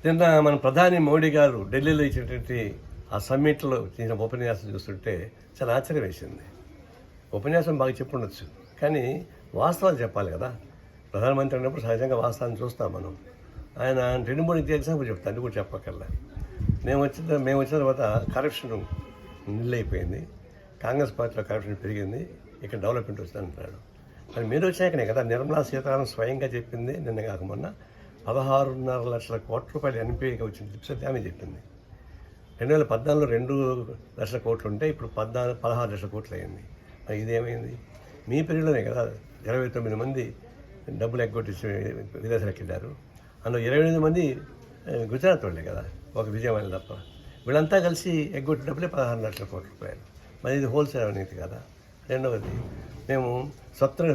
నిన్న మన ప్రధాని మోడీ గారు ఢిల్లీలో ఇచ్చినటువంటి ఆ సమ్మిట్లో చేసిన ఉపన్యాసం చూస్తుంటే చాలా ఆశ్చర్యం వేసింది. ఉపన్యాసం బాగా చెప్పుండొచ్చు, కానీ వాస్తవాలు చెప్పాలి కదా. ప్రధానమంత్రి అన్నప్పుడు సహజంగా వాస్తవాన్ని చూస్తాం మనం. ఆయన 2-3 ఎగ్జాంపుల్ చెప్తాను, అది కూడా చెప్పక్కర్లే. మేము వచ్చిన తర్వాత కరప్షన్ నిల్లైపోయింది, కాంగ్రెస్ పార్టీలో కరప్షన్ పెరిగింది, ఇక్కడ డెవలప్మెంట్ వచ్చింది అంటున్నాడు. మరి మీరు వచ్చాకనే కదా నిర్మలా సీతారామన్ స్వయంగా చెప్పింది. నిన్న కాక మొన్న 16.5 లక్షల కోట్ల రూపాయలు ఎన్పిఏకి వచ్చింది టిప్స్ ఆమె చెప్పింది. 2014లో 2 లక్షల కోట్లు ఉంటే ఇప్పుడు 16 లక్షల కోట్లు అయింది. మరి ఇదేమైంది? మీ పీరియడ్లోనే కదా 29 మంది డబ్బులు ఎగ్గొట్టించి విదేశాలకు వెళ్ళారు. అందులో 28 మంది గుజరాత్ వాళ్ళే కదా, ఒక విజయవాడ తప్ప. వీళ్ళంతా కలిసి ఎగ్గొట్టిన డబ్బులే 16 లక్షల కోట్ల రూపాయలు. మరి ఇది హోల్సేల్ అవినీతి కదా. రెండవది, మేము స్వతంత్ర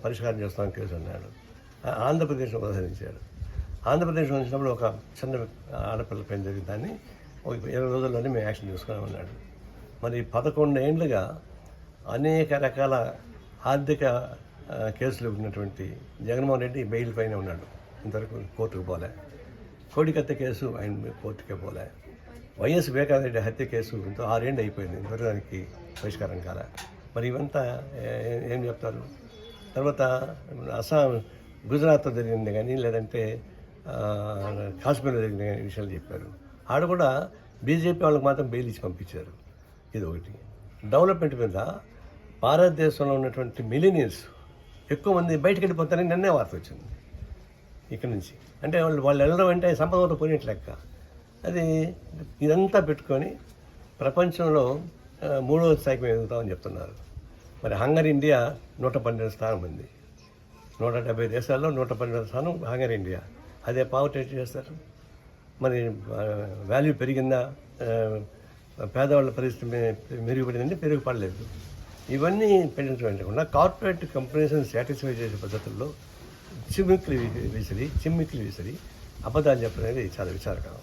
పరిష్కారం చేస్తామని కేసు అన్నాడు. ఆంధ్రప్రదేశ్ను ఉదాహరించాడు. ఆంధ్రప్రదేశ్లో వచ్చినప్పుడు ఒక చిన్న ఆడపిల్ల పైన జరిగిన దాన్ని ఒక 20 రోజుల్లోనే మేము యాక్షన్ తీసుకున్నామన్నాడు. మరి 11 ఏళ్ళుగా అనేక రకాల ఆర్థిక కేసులు ఉన్నటువంటి జగన్మోహన్ రెడ్డి బెయిల్ పైన ఉన్నాడు. ఇంతవరకు కోర్టుకు పోలే. కోడికత్త కేసు ఆయన కోర్టుకే పోలే. వైఎస్ వివేకానంద రెడ్డి హత్య కేసు ఇంత 6 ఏళ్ళు అయిపోయింది, ఇంతవరకు దానికి పరిష్కారం కాలే. మరి ఇవంతా ఏం చెప్తారు? తర్వాత గుజరాత్లో జరిగింది కానీ, లేదంటే కాశ్మీర్లో జరిగిన విషయాలు చెప్పారు. ఆడ కూడా బీజేపీ వాళ్ళకి మాత్రం బెయిల్ ఇచ్చి పంపించారు. ఇది ఒకటి. డెవలప్మెంట్ మీద భారతదేశంలో ఉన్నటువంటి మిలీనియర్స్ ఎక్కువ మంది బయటకు వెళ్ళిపోతారని నిన్నే వార్త వచ్చింది ఇక్కడ నుంచి. అంటే వాళ్ళు వెళ్ళడం అంటే సంపద పోయినట్టు లెక్క. అది ఇదంతా పెట్టుకొని ప్రపంచంలో 3వ స్థాయికి మేము ఎదుగుతామని చెప్తున్నారు. మరి హంగరీ ఇండియా 112 స్థానం ఉంది. 170 దేశాల్లో 112 స్థానం హంగరీ ఇండియా. అదే పావర్టీ చేస్తారు. మరి వాల్యూ పెరిగిందా? పేదవాళ్ళ పరిస్థితి మెరుగుపడిందంటే పెరుగుపడలేదు. ఇవన్నీ పెంచకుండా కార్పొరేట్ కంపెనీస్ని సాటిస్ఫై చేసే పద్ధతుల్లో చిమ్మిక్లు విసిరి అబద్ధాలు చెప్పడం అనేది చాలా విచారకరం.